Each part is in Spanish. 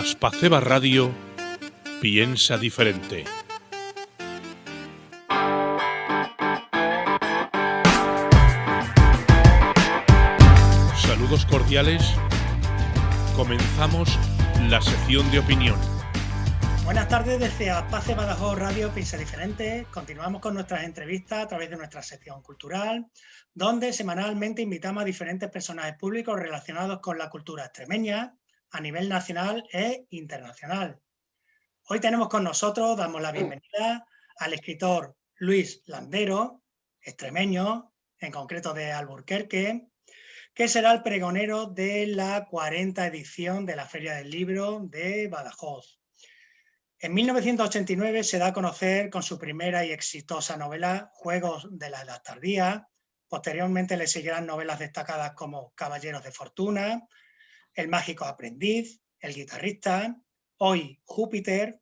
Aspaceba Radio piensa diferente. Saludos cordiales. Comenzamos la sección de opinión. Buenas tardes desde Aspaceba Radio piensa diferente. Continuamos con nuestras entrevistas a través de nuestra sección cultural, donde semanalmente invitamos a diferentes personajes públicos relacionados con la cultura extremeña a nivel nacional e internacional. Hoy tenemos con nosotros, damos la bienvenida al escritor Luis Landero, extremeño, en concreto de Alburquerque, que será el pregonero de la 40ª edición de la Feria del Libro de Badajoz. En 1989 se da a conocer con su primera y exitosa novela Juegos de la Edad Tardía. Posteriormente le seguirán novelas destacadas como Caballeros de Fortuna, El mágico aprendiz, El guitarrista, Hoy Júpiter,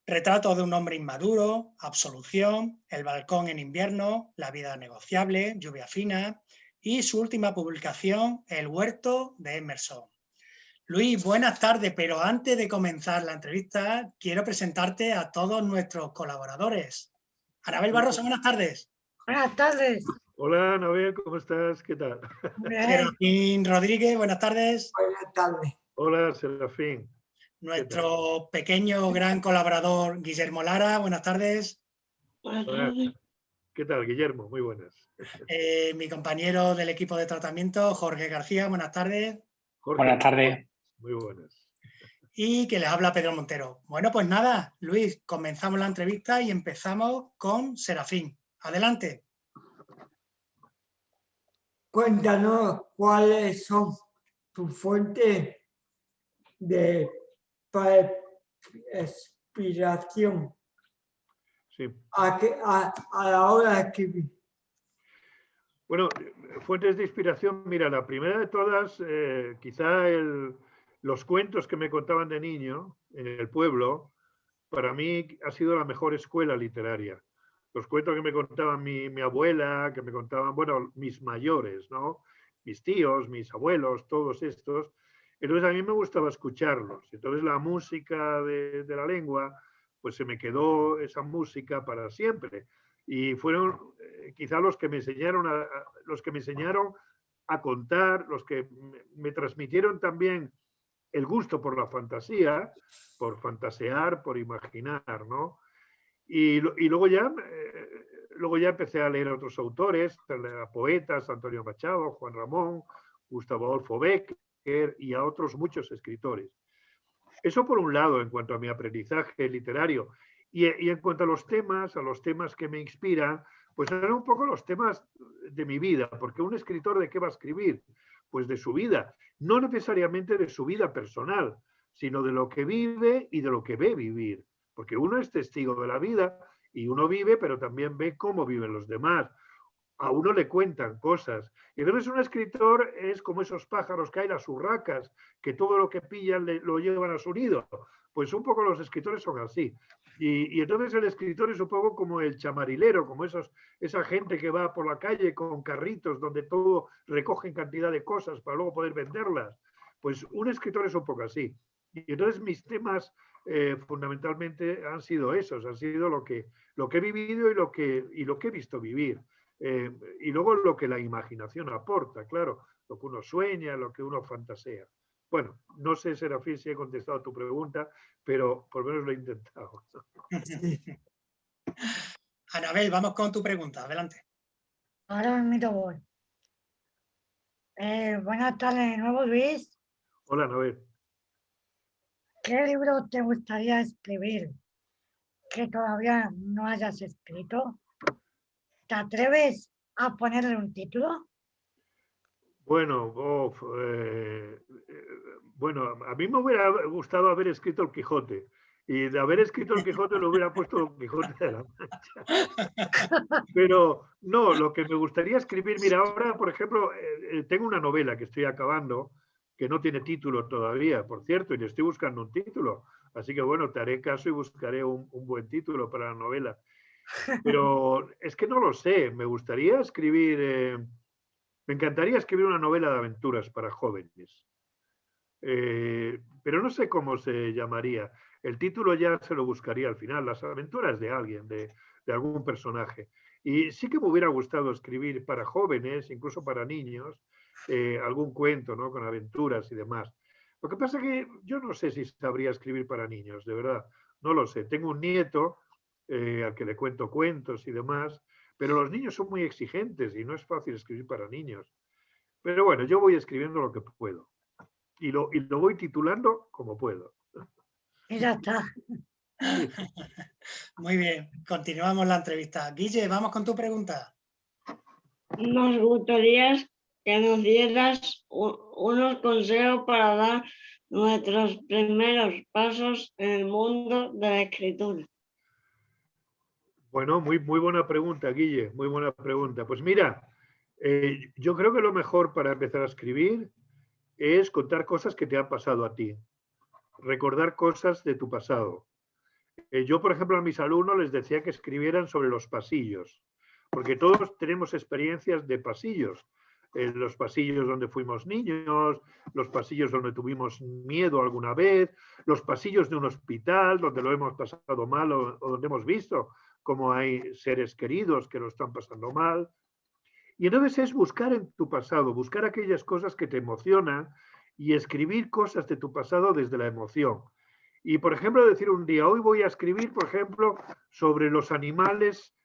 Retrato de un hombre inmaduro, Absolución, El balcón en invierno, La vida negociable, Lluvia fina y su última publicación, El huerto de Emerson. Luis, buenas tardes, pero antes de comenzar la entrevista quiero presentarte a todos nuestros colaboradores. Anabel Barroso, buenas tardes. Buenas tardes. Hola, Anabel, ¿cómo estás? ¿Qué tal? Serafín Rodríguez, buenas tardes. Buenas tardes. Hola, Serafín. Nuestro pequeño gran colaborador Guillermo Lara, buenas tardes. Hola. ¿Qué tal, Guillermo? Muy buenas. Mi compañero del equipo de tratamiento, Jorge García, buenas tardes. Jorge, buenas tardes. Muy buenas. Y que les habla Pedro Montero. Bueno, pues nada, Luis, comenzamos la entrevista y empezamos con Serafín. Adelante. Cuéntanos cuáles son tus fuentes de inspiración Sí. a la hora de escribir. Bueno, fuentes de inspiración, mira, la primera de todas, quizá los cuentos que me contaban de niño en el pueblo, para mí ha sido la mejor escuela literaria. Los cuentos que me contaban mi abuela, que me contaban, bueno, mis mayores, ¿no? Mis tíos, mis abuelos, todos estos. Entonces a mí me gustaba escucharlos. Entonces la música de la lengua, pues se me quedó esa música para siempre. Y fueron quizá los que me enseñaron a contar, los que me transmitieron también el gusto por la fantasía, por fantasear, por imaginar, ¿no? Y luego ya empecé a leer a otros autores, a poetas, Antonio Machado, Juan Ramón, Gustavo Adolfo Bécquer y a otros muchos escritores. Eso por un lado, en cuanto a mi aprendizaje literario. Y en cuanto a los temas que me inspiran, pues eran un poco los temas de mi vida, porque un escritor ¿de qué va a escribir? Pues de su vida, no necesariamente de su vida personal, sino de lo que vive y de lo que ve vivir. Porque uno es testigo de la vida y uno vive, pero también ve cómo viven los demás. A uno le cuentan cosas. Y entonces un escritor es como esos pájaros que hay, las urracas, que todo lo que pillan lo llevan a su nido. Pues un poco los escritores son así. Y entonces el escritor es un poco como el chamarilero, como esa gente que va por la calle con carritos donde todo recogen cantidad de cosas para luego poder venderlas. Pues un escritor es un poco así. Y entonces mis temas fundamentalmente han sido esos, han sido lo que he vivido y lo que he visto vivir. Y luego lo que la imaginación aporta, claro, lo que uno sueña, lo que uno fantasea. Bueno, no sé, Serafín, si he contestado a tu pregunta, pero por lo menos lo he intentado. Anabel, vamos con tu pregunta, adelante. Ahora mismo voy. Buenas tardes de nuevo, Luis. Hola, Anabel. ¿Qué libro te gustaría escribir que todavía no hayas escrito? ¿Te atreves a ponerle un título? Bueno, a mí me hubiera gustado haber escrito El Quijote. Y de haber escrito El Quijote lo hubiera puesto El Quijote de la Mancha. Pero no, lo que me gustaría escribir, mira, ahora, por ejemplo, tengo una novela que estoy acabando, que no tiene título todavía, por cierto, y le estoy buscando un título. Así que bueno, te haré caso y buscaré un buen título para la novela. Pero es que no lo sé, me gustaría escribir... me encantaría escribir una novela de aventuras para jóvenes. pero no sé cómo se llamaría. El título ya se lo buscaría al final, Las aventuras de alguien, de algún personaje. Y sí que me hubiera gustado escribir para jóvenes, incluso para niños, algún cuento, ¿no? Con aventuras y demás. Lo que pasa es que yo no sé si sabría escribir para niños, de verdad, no lo sé. Tengo un nieto al que le cuento cuentos y demás, pero los niños son muy exigentes y no es fácil escribir para niños. Pero bueno, yo voy escribiendo lo que puedo y lo voy titulando como puedo. Y ya está. Muy bien, continuamos la entrevista. Guille, vamos con tu pregunta. Nos gustaría que nos dieras unos consejos para dar nuestros primeros pasos en el mundo de la escritura. Bueno, muy buena pregunta, Guille, muy buena pregunta. Pues mira, yo creo que lo mejor para empezar a escribir es contar cosas que te han pasado a ti, recordar cosas de tu pasado. Yo, por ejemplo, a mis alumnos les decía que escribieran sobre los pasillos, porque todos tenemos experiencias de pasillos. Los pasillos donde fuimos niños, los pasillos donde tuvimos miedo alguna vez, los pasillos de un hospital donde lo hemos pasado mal o donde hemos visto cómo hay seres queridos que lo están pasando mal. Y entonces es buscar en tu pasado, buscar aquellas cosas que te emocionan y escribir cosas de tu pasado desde la emoción. Y, por ejemplo, decir un día, hoy voy a escribir, por ejemplo, sobre los animales,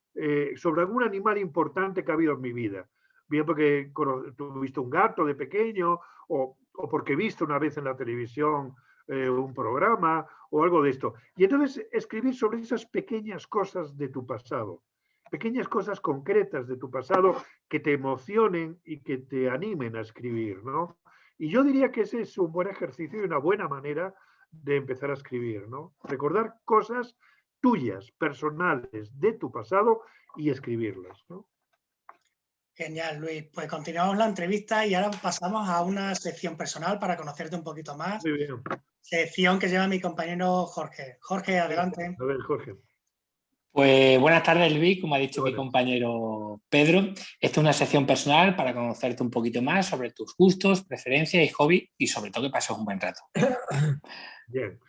sobre algún animal importante que ha habido en mi vida. Bien porque tuviste un gato de pequeño o porque viste una vez en la televisión un programa o algo de esto. Y entonces escribir sobre esas pequeñas cosas de tu pasado, pequeñas cosas concretas de tu pasado que te emocionen y que te animen a escribir, ¿no? Y yo diría que ese es un buen ejercicio y una buena manera de empezar a escribir, ¿no? Recordar cosas tuyas, personales, de tu pasado y escribirlas, ¿no? Genial, Luis. Pues continuamos la entrevista y ahora pasamos a una sección personal para conocerte un poquito más. Muy bien. Sección que lleva mi compañero Jorge. Jorge, adelante. A ver, Jorge. Pues buenas tardes, Luis. Como ha dicho mi compañero Pedro, esta es una sección personal para conocerte un poquito más sobre tus gustos, preferencias y hobbies y sobre todo que pases un buen rato. Bien.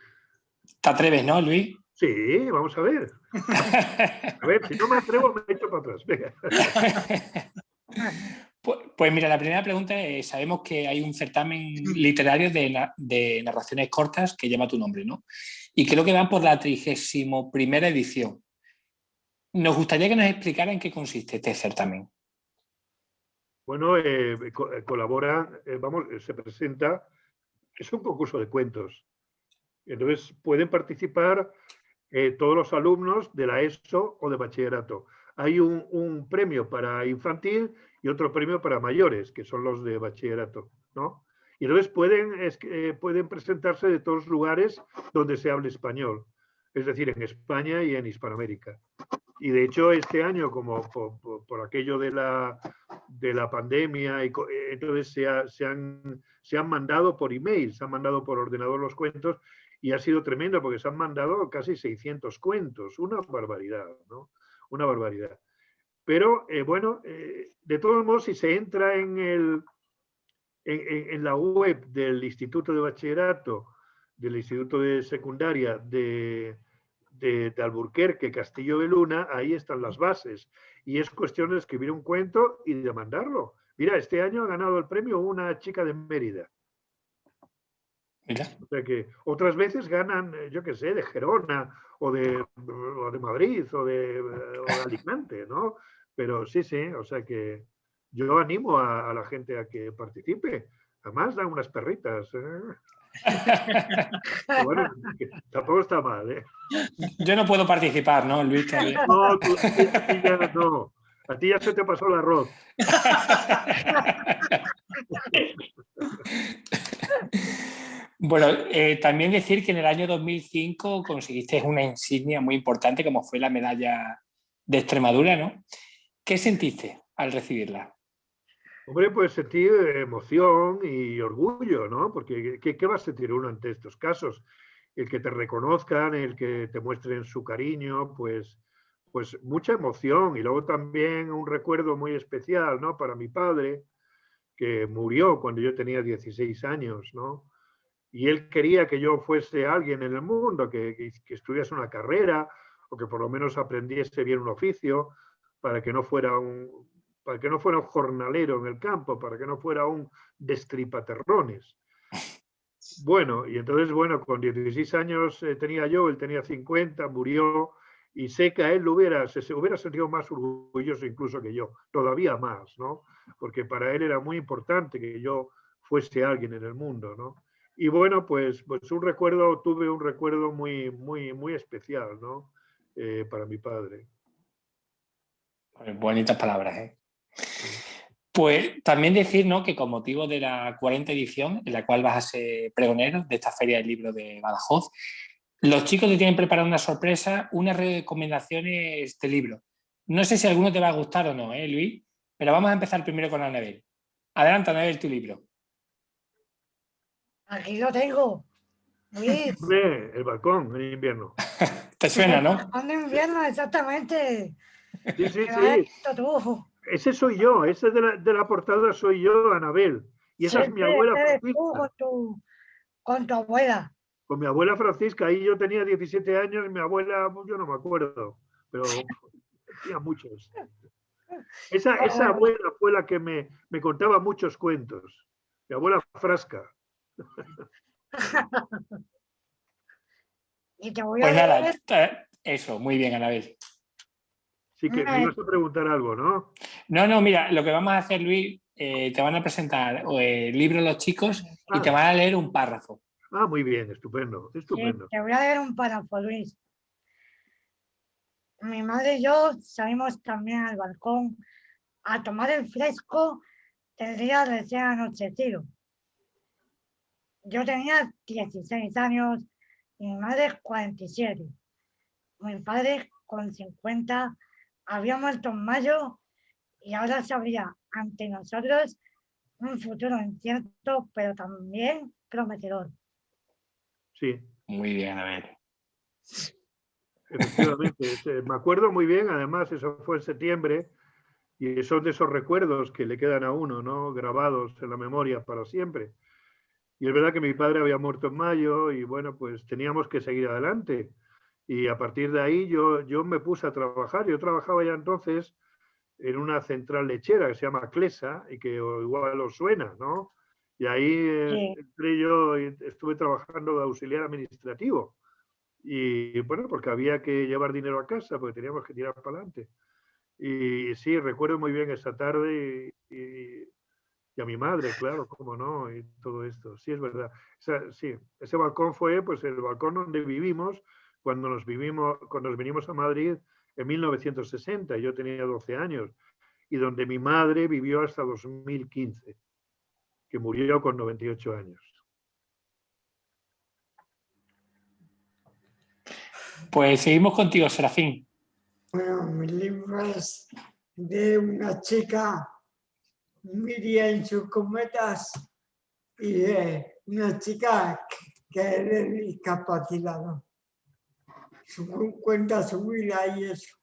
¿Te atreves, no, Luis? Sí, vamos a ver. A ver, si no me atrevo me echo para atrás. Venga. Pues mira, la primera pregunta es, sabemos que hay un certamen literario de narraciones cortas que lleva tu nombre, ¿no? Y creo que van por la 31ª edición. Nos gustaría que nos explicara en qué consiste este certamen. Bueno, colabora, se presenta, es un concurso de cuentos. Entonces pueden participar todos los alumnos de la ESO o de bachillerato. Hay un premio para infantil y otro premio para mayores, que son los de bachillerato, ¿no? Y entonces pueden presentarse de todos los lugares donde se hable español, es decir, en España y en Hispanoamérica. Y de hecho este año, como por aquello de la pandemia, entonces se han mandado por email, se han mandado por ordenador los cuentos y ha sido tremendo porque se han mandado casi 600 cuentos, una barbaridad, ¿no? Una barbaridad. Pero bueno, de todos modos, si se entra en la web del Instituto de Bachillerato, del Instituto de Secundaria de Alburquerque, Castillo de Luna, ahí están las bases. Y es cuestión de escribir un cuento y de mandarlo. Mira, este año ha ganado el premio una chica de Mérida. Mira. O sea que otras veces ganan, yo qué sé, de Gerona o de Madrid o de Alicante, ¿no? Pero sí, o sea que yo animo a la gente a que participe. Además dan unas perritas. Bueno, tampoco está mal, ¿eh? Yo no puedo participar, ¿no, Luis? Todavía. No, no. A ti ya se te pasó el arroz. Bueno, también decir que en el año 2005 conseguiste una insignia muy importante como fue la medalla de Extremadura, ¿no? ¿Qué sentiste al recibirla? Hombre, pues sentir emoción y orgullo, ¿no? Porque ¿qué va a sentir uno ante estos casos? El que te reconozcan, el que te muestren su cariño, pues mucha emoción. Y luego también un recuerdo muy especial, ¿no? Para mi padre, que murió cuando yo tenía 16 años, ¿no? y él quería que yo fuese alguien en el mundo, que estudiase una carrera o que por lo menos aprendiese bien un oficio, para que no fuera un jornalero en el campo, para que no fuera un destripaterrones. Bueno, y entonces, bueno, con 16 años tenía yo, él tenía 50, murió, y sé que a él se hubiera sentido más orgulloso incluso que yo, todavía más, ¿no? Porque para él era muy importante que yo fuese alguien en el mundo, ¿no? Y bueno, pues tuve un recuerdo muy, muy, muy especial, ¿no? Para mi padre. Bonitas palabras, ¿eh? Pues también decir, ¿no?, que con motivo de la 40ª edición, en la cual vas a ser pregonero de esta Feria del Libro de Badajoz, los chicos te tienen preparado una sorpresa, unas recomendaciones de libro. No sé si alguno te va a gustar o no, Luis, pero vamos a empezar primero con Anabel. Adelante, Anabel, tu libro. Aquí lo tengo, Luis. El balcón en invierno. ¿Te suena, no? El balcón de invierno, exactamente. Sí, sí, Que lo has sí. escrito tú. Ese soy yo, ese de la portada soy yo, Anabel. Y esa es mi abuela Eres tú Francisca. con tu abuela. Con mi abuela Francisca, ahí yo tenía 17 años, y mi abuela, yo no me acuerdo, pero tenía muchos. Esa abuela fue la que me contaba muchos cuentos. Mi abuela Frasca. Y te voy Pues a nada, leer. eso, muy bien, Anabel. Sí que me ibas a preguntar algo, ¿no? No, mira, lo que vamos a hacer, Luis, te van a presentar el libro los chicos y te van a leer un párrafo. Ah, muy bien, estupendo, estupendo. Sí, te voy a leer un párrafo, Luis. Mi madre y yo salimos también al balcón a tomar el fresco del día recién anochecido. Yo tenía 16 años y mi madre 47. Mi padre con 50 había muerto en mayo y ahora se abría ante nosotros un futuro incierto, pero también prometedor. Sí. Muy bien, Anabel. Efectivamente, me acuerdo muy bien, además, eso fue en septiembre, y son de esos recuerdos que le quedan a uno, ¿no? Grabados en la memoria para siempre. Y es verdad que mi padre había muerto en mayo y bueno, pues teníamos que seguir adelante. Y a partir de ahí yo me puse a trabajar. Yo trabajaba ya entonces en una central lechera que se llama Clesa y que igual os suena, ¿no? Y ahí entré yo y estuve trabajando de auxiliar administrativo. Y bueno, porque había que llevar dinero a casa, porque teníamos que tirar para adelante. Y sí, recuerdo muy bien esa tarde y a mi madre, claro, cómo no, y todo esto. Sí, es verdad. Sí, ese balcón fue pues el balcón donde vivimos cuando nos vinimos a Madrid en 1960. Yo tenía 12 años y donde mi madre vivió hasta 2015, que murió con 98 años. Pues seguimos contigo, Serafín. Bueno, mi libro es de una chica, Miriam en sus cometas, y de una chica que es discapacitada. Cuenta su vida y eso.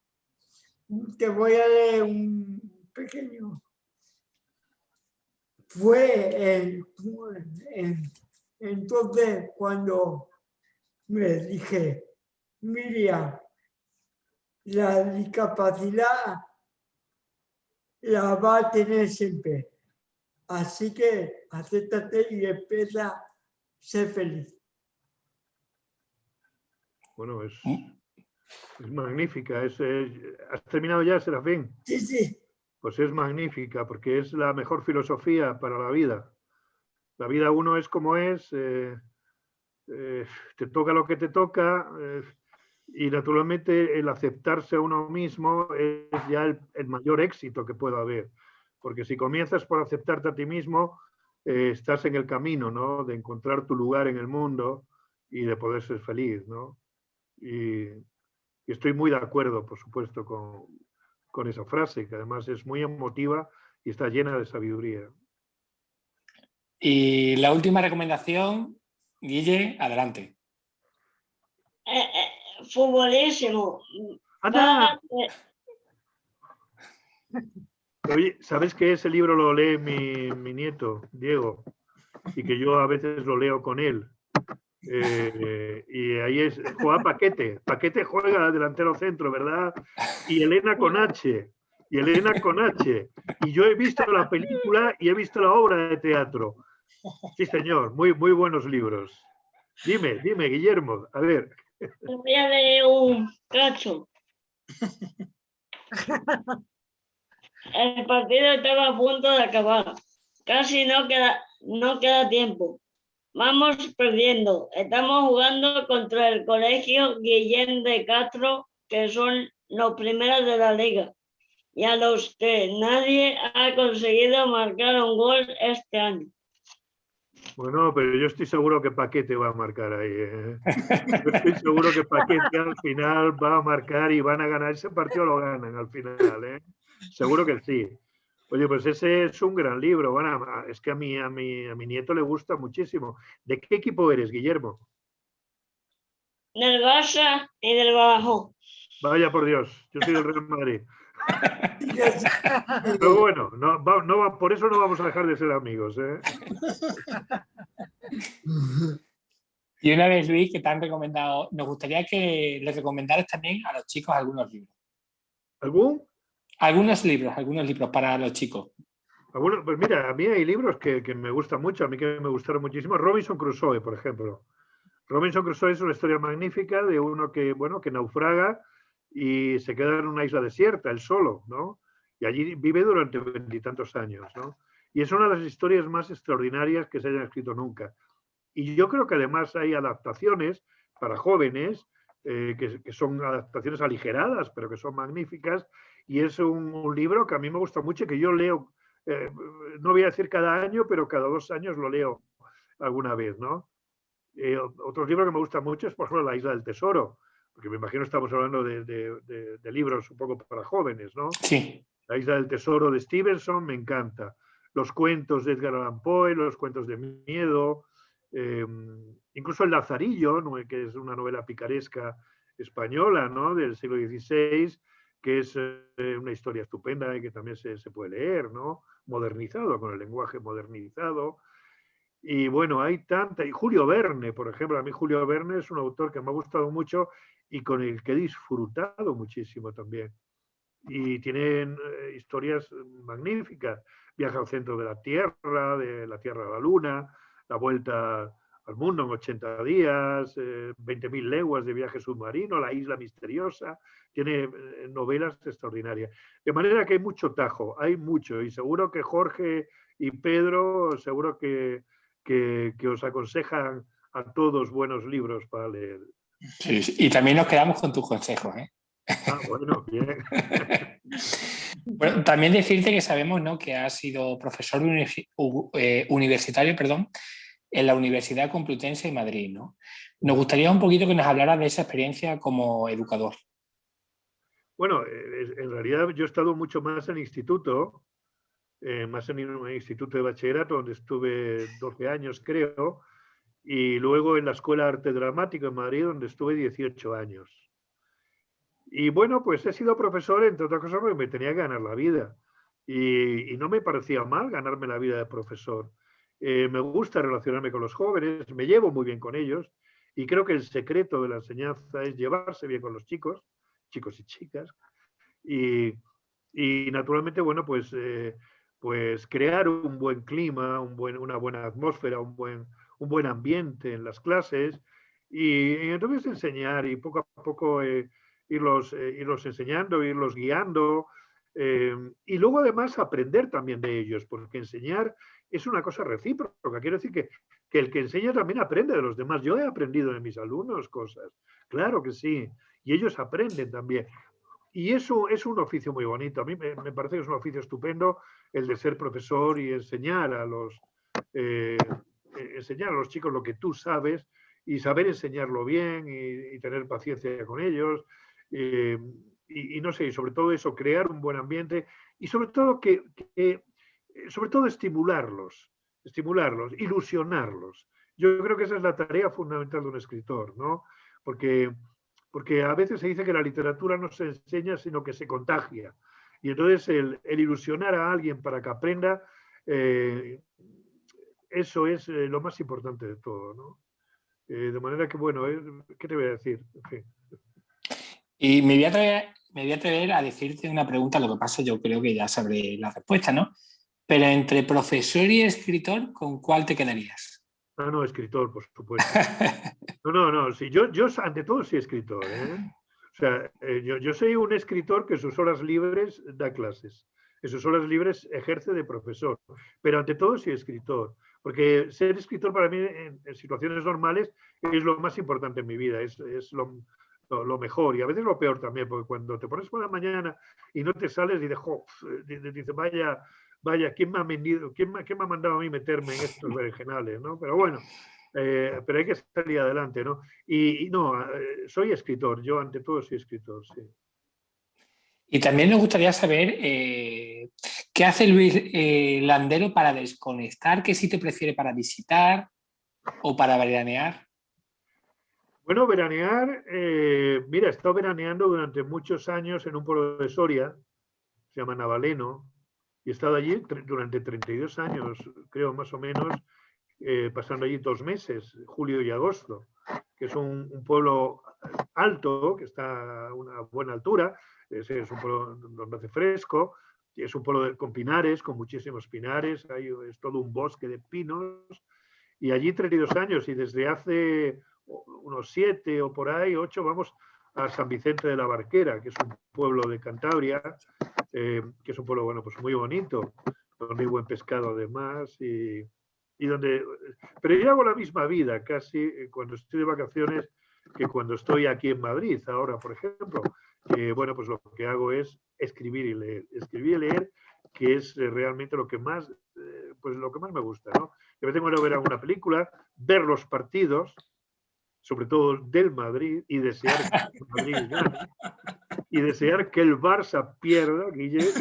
Te voy a leer un pequeño. Fue entonces cuando me dije, Miriam, la discapacidad la va a tener siempre. Así que acéptate y empieza a ser feliz. Bueno, es magnífica. ¿Has terminado ya, Serafín? Sí, sí. Pues es magnífica porque es la mejor filosofía para la vida. La vida uno es como es, te toca lo que te toca y naturalmente el aceptarse a uno mismo es ya el mayor éxito que pueda haber. Porque si comienzas por aceptarte a ti mismo, estás en el camino, ¿no? De encontrar tu lugar en el mundo y de poder ser feliz, ¿no? Y estoy muy de acuerdo, por supuesto, con esa frase, que además es muy emotiva y está llena de sabiduría. Y la última recomendación, Guille, adelante. Futbolísimo. ¡Anda! Oye, ¿sabes que ese libro lo lee mi nieto, Diego? Y que yo a veces lo leo con él. Y ahí juega Paquete. Paquete juega delantero centro, ¿verdad? Y Elena con H. Y Elena con H. Y yo he visto la película y he visto la obra de teatro. Sí, señor, muy, muy buenos libros. Dime, Guillermo, a ver. Voy a leer un cacho. El partido estaba a punto de acabar. Casi no queda tiempo. Vamos perdiendo. Estamos jugando contra el Colegio Guillén de Castro, que son los primeros de la liga, y a los que nadie ha conseguido marcar un gol este año. Bueno, pero yo estoy seguro que Paquete va a marcar ahí. Yo estoy seguro que Paquete al final va a marcar y van a ganar. Ese partido lo ganan al final, ¿eh? Seguro que sí. Oye, pues ese es un gran libro. Bueno, es que a mi nieto le gusta muchísimo. ¿De qué equipo eres, Guillermo? Del Barça y del Badajoz. Vaya por Dios, yo soy del Real Madrid. Pero bueno, por eso no vamos a dejar de ser amigos, ¿eh? Y una vez, Luis, que te han recomendado, nos gustaría que les recomendaras también a los chicos algunos libros. ¿Algún? Algunos libros para los chicos. Bueno, pues mira, a mí hay libros que me gustan mucho, a mí que me gustaron muchísimo. Robinson Crusoe, por ejemplo. Robinson Crusoe es una historia magnífica de uno que naufraga y se queda en una isla desierta, él solo, ¿no? Y allí vive durante 20 y tantos años, ¿no? Y es una de las historias más extraordinarias que se hayan escrito nunca. Y yo creo que además hay adaptaciones para jóvenes, que son adaptaciones aligeradas, pero que son magníficas. Y es un libro que a mí me gusta mucho y que yo leo, no voy a decir cada año, pero cada 2 años lo leo alguna vez, ¿no? Otro libro que me gusta mucho es, por ejemplo, La Isla del Tesoro, porque me imagino estamos hablando de libros un poco para jóvenes, ¿no? Sí. La Isla del Tesoro de Stevenson me encanta. Los cuentos de Edgar Allan Poe, los cuentos de miedo, incluso El Lazarillo, ¿no? Que es una novela picaresca española, ¿no? Del siglo XVI, que es una historia estupenda y que también se puede leer, ¿no? Modernizado, con el lenguaje modernizado. Y bueno, hay tanta. Y Julio Verne, por ejemplo, a mí Julio Verne es un autor que me ha gustado mucho y con el que he disfrutado muchísimo también. Y tienen historias magníficas. Viaje al centro de la Tierra a la Luna, la vuelta al mundo en 80 días, 20.000 leguas de viaje submarino, La isla misteriosa. Tiene novelas extraordinarias. De manera que hay mucho tajo, hay mucho. Y seguro que Jorge y Pedro, seguro que os aconsejan a todos buenos libros para leer. Sí, sí. Y también nos quedamos con tus consejos, ¿eh? Ah, bueno, bien. Bueno, también decirte que sabemos, ¿no?, que has sido profesor universitario, en la Universidad Complutense de Madrid, ¿no? Nos gustaría un poquito que nos hablaras de esa experiencia como educador. Bueno, en realidad yo he estado mucho más en instituto, más en un instituto de bachillerato, donde estuve 12 años, creo, y luego en la Escuela de Arte Dramático en Madrid, donde estuve 18 años. Y bueno, pues he sido profesor, entre otras cosas, porque me tenía que ganar la vida. Y no me parecía mal ganarme la vida de profesor. Me gusta relacionarme con los jóvenes, me llevo muy bien con ellos, y creo que el secreto de la enseñanza es llevarse bien con los chicos y chicas, y naturalmente, bueno, pues crear un buen clima, una buena atmósfera, un buen ambiente en las clases, y entonces enseñar y poco a poco irlos enseñando, irlos guiando, y luego además aprender también de ellos, porque enseñar es una cosa recíproca. Quiero decir que el que enseña también aprende de los demás. Yo he aprendido de mis alumnos cosas, claro que sí, y ellos aprenden también. Y eso es un oficio muy bonito. A mí me parece que es un oficio estupendo el de ser profesor y enseñar a los chicos lo que tú sabes y saber enseñarlo bien y tener paciencia con ellos. Y no sé, y sobre todo eso, crear un buen ambiente y sobre todo sobre todo estimularlos, ilusionarlos. Yo creo que esa es la tarea fundamental de un escritor, ¿no? Porque a veces se dice que la literatura no se enseña, sino que se contagia. Y entonces el ilusionar a alguien para que aprenda, eso es lo más importante de todo, ¿no? De manera que, bueno, ¿qué te voy a decir? En fin. Y me voy a atrever a decirte una pregunta, lo que pasa yo creo que ya sabré la respuesta, ¿no? Pero entre profesor y escritor, ¿con cuál te quedarías? Ah, no, escritor, por supuesto. No, sí, yo ante todo soy escritor, ¿eh? O sea, yo soy un escritor que en sus horas libres da clases, en sus horas libres ejerce de profesor, pero ante todo soy escritor, porque ser escritor para mí en situaciones normales es lo más importante en mi vida, es lo mejor y a veces lo peor también, porque cuando te pones por la mañana y no te sales y dices, vaya, ¿quién me ha mandado a mí meterme en estos berenjenales, ¿no? Pero bueno. Pero hay que salir adelante, ¿no? Y no, soy escritor, yo ante todo soy escritor, sí. Y también nos gustaría saber qué hace Luis Landero para desconectar, qué sitio prefiere para visitar o para veranear. Bueno, veranear, mira, he estado veraneando durante muchos años en un pueblo de Soria, se llama Navaleno, y he estado allí durante 32 años, creo más o menos, pasando allí 2 meses, julio y agosto, que es un pueblo alto, que está a una buena altura, es un pueblo donde hace fresco, es un pueblo con pinares, con muchísimos pinares, es todo un bosque de pinos, y allí 32 años, y desde hace unos 7 o por ahí, 8, vamos a San Vicente de la Barquera, que es un pueblo de Cantabria, que es un pueblo, bueno, pues muy bonito, donde hay buen pescado además, y donde, pero yo hago la misma vida casi cuando estoy de vacaciones que cuando estoy aquí en Madrid ahora, por ejemplo. Bueno, pues lo que hago es escribir y leer, que es realmente lo que más, pues lo que más me gusta, ¿no? De vez en cuando ver alguna película, ver los partidos, sobre todo del Madrid, y desear que el Madrid gane, y desear que el Barça pierda, Guille, que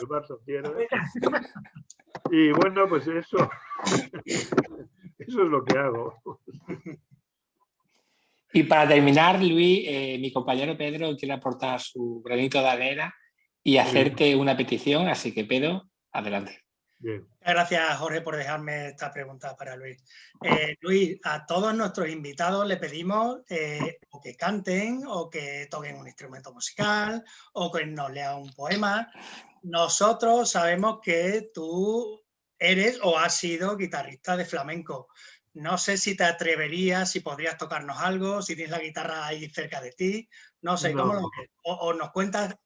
el Barça pierda. Y bueno, pues eso es lo que hago. Y para terminar, Luis, mi compañero Pedro quiere aportar su granito de arena y hacerte una petición, así que Pedro, adelante. Bien. Gracias, Jorge, por dejarme esta pregunta para Luis. Luis, a todos nuestros invitados le pedimos o que canten, o que toquen un instrumento musical, o que nos lean un poema. Nosotros sabemos que tú eres o has sido guitarrista de flamenco. No sé si te atreverías, si podrías tocarnos algo, si tienes la guitarra ahí cerca de ti. No sé, ¿cómo lo ves? O nos cuentas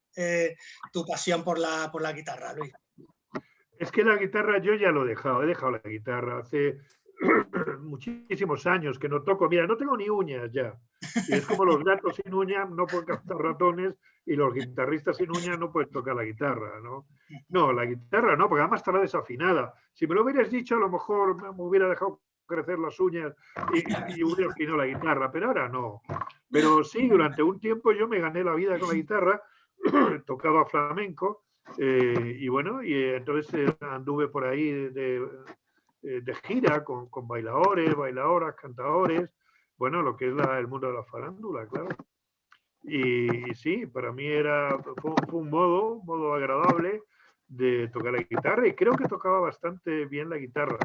tu pasión por la guitarra, Luis. Es que la guitarra yo ya lo he dejado la guitarra hace muchísimos años que no toco. Mira, no tengo ni uñas ya. Y es como los gatos sin uñas no pueden captar ratones y los guitarristas sin uñas no pueden tocar la guitarra, ¿no? No, la guitarra no, porque además estará desafinada. Si me lo hubieras dicho, a lo mejor me hubiera dejado crecer las uñas y hubiera afinado la guitarra, pero ahora no. Pero sí, durante un tiempo yo me gané la vida con la guitarra, tocaba flamenco, y bueno, y entonces anduve por ahí de gira con bailadoras, cantadores, bueno, lo que es el mundo de la farándula, claro. Y sí, para mí fue un modo agradable de tocar la guitarra, y creo que tocaba bastante bien la guitarra.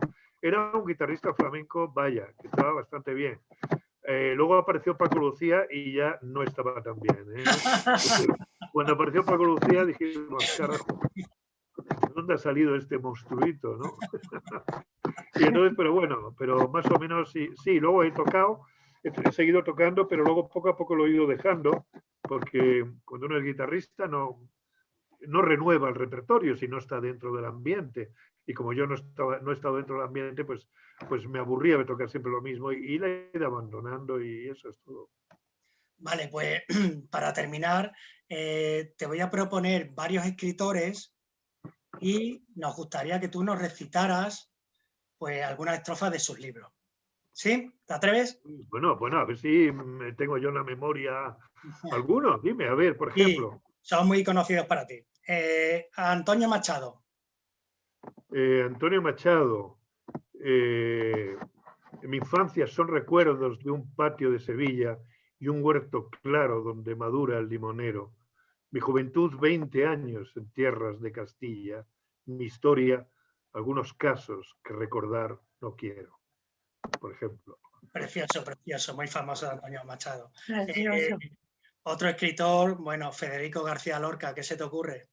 Era un guitarrista flamenco, vaya, que estaba bastante bien. Luego apareció Paco Lucía y ya no estaba tan bien, ¿eh? Cuando apareció Paco Lucía dije, carajo, ¿de dónde ha salido este monstruito, no? Y entonces, pero bueno, pero más o menos sí, luego he seguido tocando, pero luego poco a poco lo he ido dejando, porque cuando uno es guitarrista no renueva el repertorio si no está dentro del ambiente. Y como yo no he estado dentro del ambiente, pues me aburría de tocar siempre lo mismo y la he ido abandonando, y eso es todo. Vale, pues para terminar, te voy a proponer varios escritores y nos gustaría que tú nos recitaras pues algunas estrofas de sus libros. ¿Sí? ¿Te atreves? Bueno, a ver si tengo yo en la memoria alguno. Dime, a ver, por ejemplo. Sí, son muy conocidos para ti. Antonio Machado. Antonio Machado. En mi infancia son recuerdos de un patio de Sevilla y un huerto claro donde madura el limonero. Mi juventud, 20 años en tierras de Castilla. Mi historia, algunos casos que recordar no quiero, por ejemplo. Precioso, precioso, muy famoso de Antonio Machado. Precioso. Otro escritor, bueno, Federico García Lorca, ¿qué se te ocurre?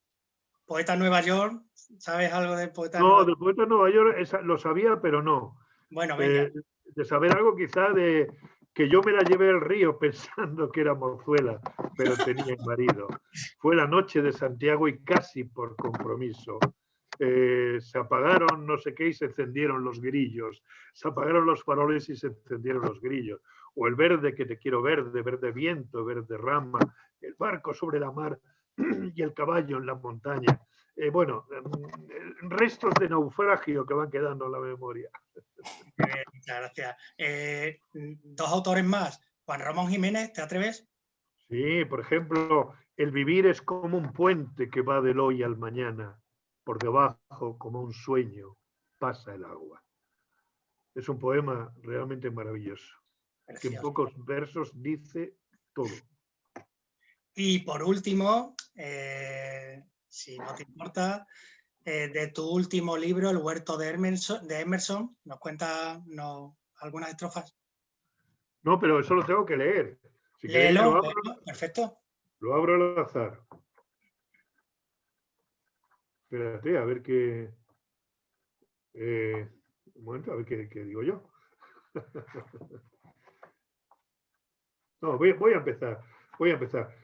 Poeta Nueva York, ¿sabes algo del poeta No, Nueva del York? poeta de Nueva York lo sabía, pero no. Bueno, venga. De saber algo quizá de que yo me la llevé al río pensando que era mozuela, pero tenía marido. Fue la noche de Santiago y casi por compromiso. Se apagaron no sé qué y se encendieron los grillos. Se apagaron los faroles y se encendieron los grillos. O el verde que te quiero verde, verde viento, verde rama, el barco sobre la mar y el caballo en la montaña. Restos de naufragio que van quedando en la memoria. Muchas gracias. Dos autores más. Juan Ramón Jiménez, ¿te atreves? Sí, por ejemplo, el vivir es como un puente que va del hoy al mañana. Por debajo, como un sueño, pasa el agua. Es un poema realmente maravilloso, que en Precioso. pocos versos dice todo. Y por último, si no te importa, de tu último libro, El huerto de Emerson, ¿nos cuentas algunas estrofas? No, pero eso lo tengo que leer. Si queréis, Léelo, perfecto. lo abro al azar. Espérate, a ver qué... un momento, a ver qué digo yo. No, voy a empezar.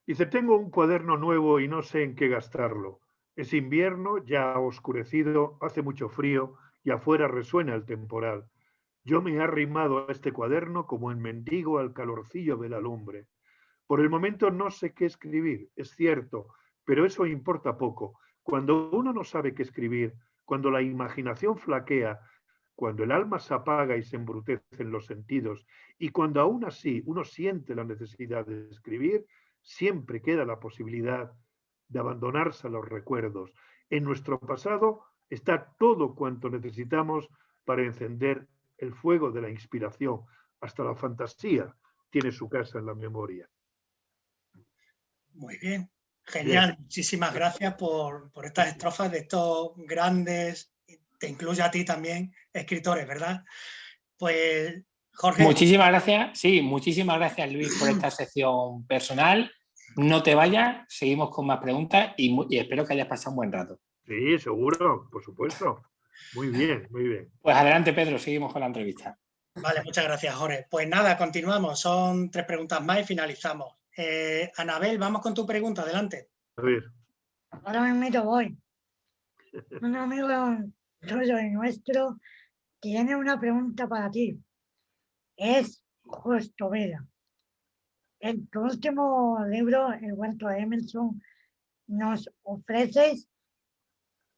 Dice, tengo un cuaderno nuevo y no sé en qué gastarlo. Es invierno, ya ha oscurecido, hace mucho frío y afuera resuena el temporal. Yo me he arrimado a este cuaderno como en mendigo al calorcillo de la lumbre. Por el momento no sé qué escribir, es cierto, pero eso importa poco. Cuando uno no sabe qué escribir, cuando la imaginación flaquea, cuando el alma se apaga y se embrutecen los sentidos, y cuando aún así uno siente la necesidad de escribir, siempre queda la posibilidad de abandonarse a los recuerdos. En nuestro pasado está todo cuanto necesitamos para encender el fuego de la inspiración. Hasta la fantasía tiene su casa en la memoria. Muy bien, genial. Bien. Muchísimas gracias por estas estrofas de estos grandes, te incluye a ti también, escritores, ¿verdad? Pues, Jorge. Muchísimas gracias, sí, muchísimas gracias, Luis, por esta sección personal. No te vayas, seguimos con más preguntas y espero que hayas pasado un buen rato. Sí, seguro, por supuesto. Muy bien, muy bien. Pues adelante, Pedro, seguimos con la entrevista. Vale, muchas gracias, Jorge. Pues nada, continuamos. Son 3 preguntas más y finalizamos. Anabel, vamos con tu pregunta, adelante. A ver. Ahora mismo voy. Un amigo tuyo y nuestro tiene una pregunta para ti. Es Justo Vera. En tu último libro, El huerto de Emerson, nos ofreces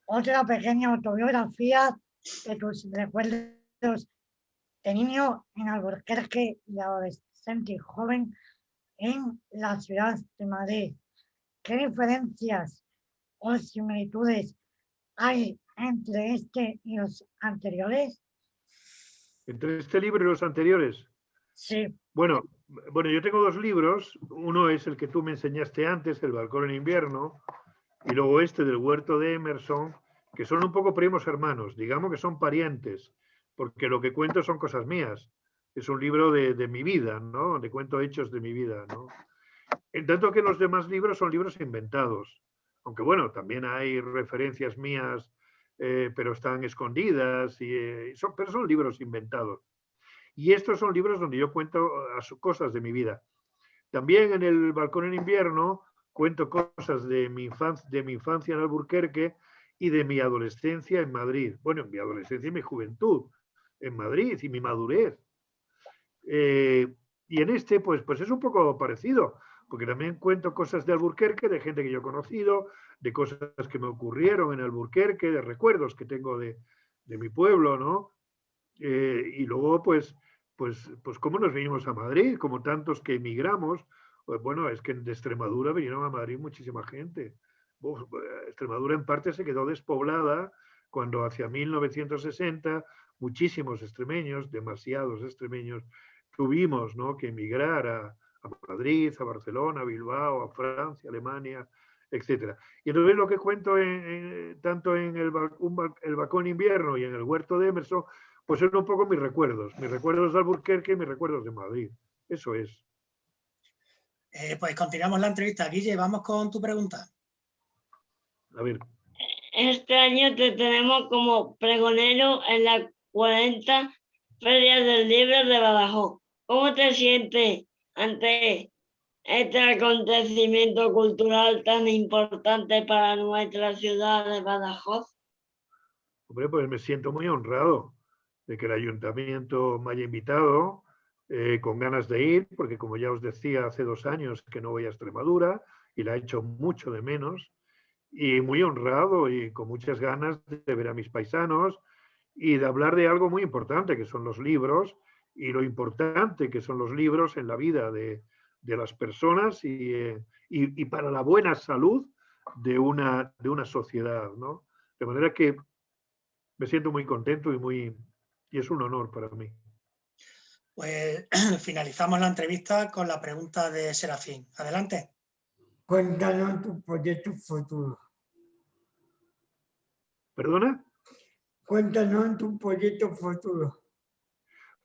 otra pequeña autobiografía de tus recuerdos de niño en Alburquerque y adolescente y joven en la ciudad de Madrid. ¿Qué diferencias o similitudes hay entre este y los anteriores? ¿Entre este libro y los anteriores? Sí. Bueno, yo tengo 2 libros. Uno es el que tú me enseñaste antes, El balcón en invierno, y luego este del huerto de Emerson, que son un poco primos hermanos, digamos que son parientes, porque lo que cuento son cosas mías. Es un libro de mi vida, ¿no? Donde cuento hechos de mi vida, ¿no? En tanto que los demás libros son libros inventados. Aunque bueno, también hay referencias mías, pero están escondidas, pero son libros inventados. Y estos son libros donde yo cuento cosas de mi vida. También en El balcón en invierno cuento cosas de mi infancia en Alburquerque y de mi adolescencia en Madrid. Bueno, mi adolescencia y mi juventud en Madrid y mi madurez. Y en este, pues es un poco parecido, porque también cuento cosas de Alburquerque, de gente que yo he conocido, de cosas que me ocurrieron en Alburquerque, de recuerdos que tengo de mi pueblo, ¿no? Y luego, pues cómo nos vinimos a Madrid, como tantos que emigramos. Pues bueno, es que de Extremadura vinieron a Madrid muchísima gente. Extremadura en parte se quedó despoblada cuando hacia 1960 muchísimos extremeños, demasiados extremeños, tuvimos, ¿no?, que emigrar a Madrid, a Barcelona, a Bilbao, a Francia, Alemania, etc. Y entonces lo que cuento tanto en el balcón invierno y en el huerto de Emerson, pues son un poco mis recuerdos de Alburquerque y mis recuerdos de Madrid. Eso es. Pues continuamos la entrevista. Guille, vamos con tu pregunta. A ver. Este año te tenemos como pregonero en la 40 Ferias del Libro de Badajoz. ¿Cómo te sientes ante este acontecimiento cultural tan importante para nuestra ciudad de Badajoz? Hombre, pues me siento muy honrado de que el ayuntamiento me haya invitado, con ganas de ir, porque como ya os decía, hace 2 años que no voy a Extremadura y la he hecho mucho de menos, y muy honrado y con muchas ganas de ver a mis paisanos y de hablar de algo muy importante, que son los libros, y lo importante que son los libros en la vida de las personas y para la buena salud de una sociedad, ¿no? De manera que me siento muy contento y es un honor para mí. Pues finalizamos la entrevista con la pregunta de Serafín. Adelante. Cuéntanos tu proyecto futuro. ¿Perdona? Cuéntanos tu proyecto futuro.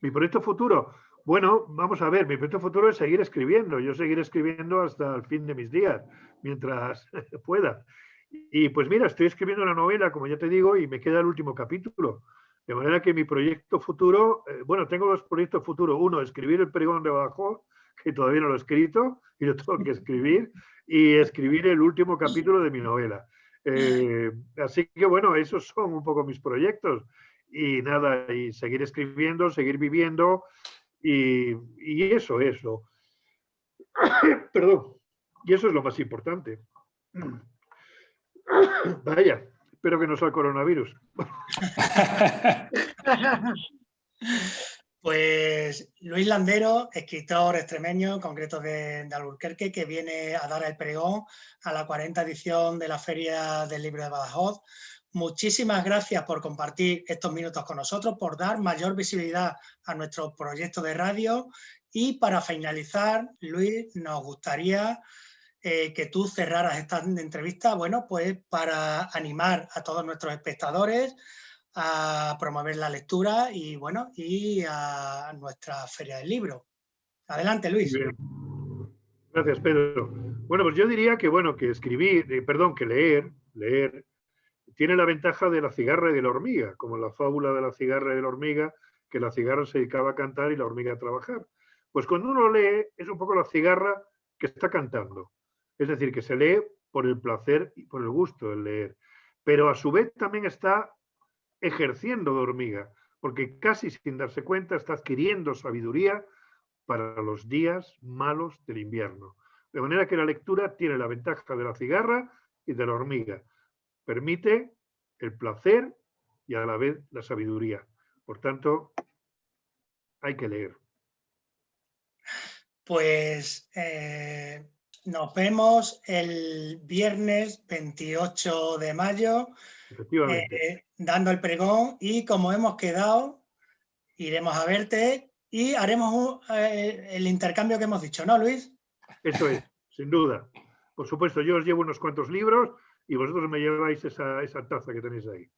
Mi proyecto futuro. Bueno, vamos a ver, mi proyecto futuro es seguir escribiendo. Yo seguiré escribiendo hasta el fin de mis días, mientras pueda. Y pues mira, estoy escribiendo una novela, como ya te digo, y me queda el último capítulo. De manera que mi proyecto futuro, bueno, tengo 2 proyectos futuros. Uno, escribir el pregón de Badajoz, que todavía no lo he escrito, y lo tengo que escribir, y escribir el último capítulo de mi novela. Así que bueno, esos son un poco mis proyectos. Y nada, y seguir escribiendo, seguir viviendo, y eso es lo... Perdón, y eso es lo más importante. Vaya, espero que no sea el coronavirus. Pues Luis Landero, escritor extremeño, en concreto de Alburquerque, que viene a dar el pregón a la 40ª edición de la Feria del Libro de Badajoz. Muchísimas gracias por compartir estos minutos con nosotros, por dar mayor visibilidad a nuestro proyecto de radio. Y para finalizar, Luis, nos gustaría que tú cerraras esta entrevista, bueno, pues para animar a todos nuestros espectadores a promover la lectura y, bueno, y a nuestra Feria del Libro. Adelante, Luis. Muy bien. Gracias, Pedro. Bueno, pues yo diría que, bueno, que escribir, que leer, tiene la ventaja de la cigarra y de la hormiga, como la fábula de la cigarra y de la hormiga, que la cigarra se dedicaba a cantar y la hormiga a trabajar. Pues cuando uno lee, es un poco la cigarra que está cantando. Es decir, que se lee por el placer y por el gusto de leer. Pero a su vez también está ejerciendo de hormiga, porque casi sin darse cuenta está adquiriendo sabiduría para los días malos del invierno. De manera que la lectura tiene la ventaja de la cigarra y de la hormiga. Permite el placer y a la vez la sabiduría. Por tanto, hay que leer. Pues nos vemos el viernes 28 de mayo, dando el pregón, y como hemos quedado, iremos a verte y haremos el intercambio que hemos dicho, ¿no, Luis? Eso es, sin duda. Por supuesto, yo os llevo unos cuantos libros y vosotros me lleváis esa taza que tenéis ahí.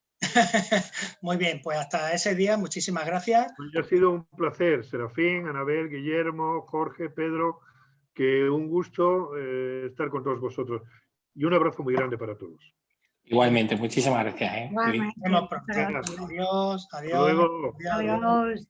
Muy bien, pues hasta ese día, muchísimas gracias. Pues ha sido un placer, Serafín, Anabel, Guillermo, Jorge, Pedro, que un gusto estar con todos vosotros. Y un abrazo muy grande para todos. Igualmente, muchísimas gracias. Nos vemos pronto. Adiós, adiós. Hasta luego. Adiós.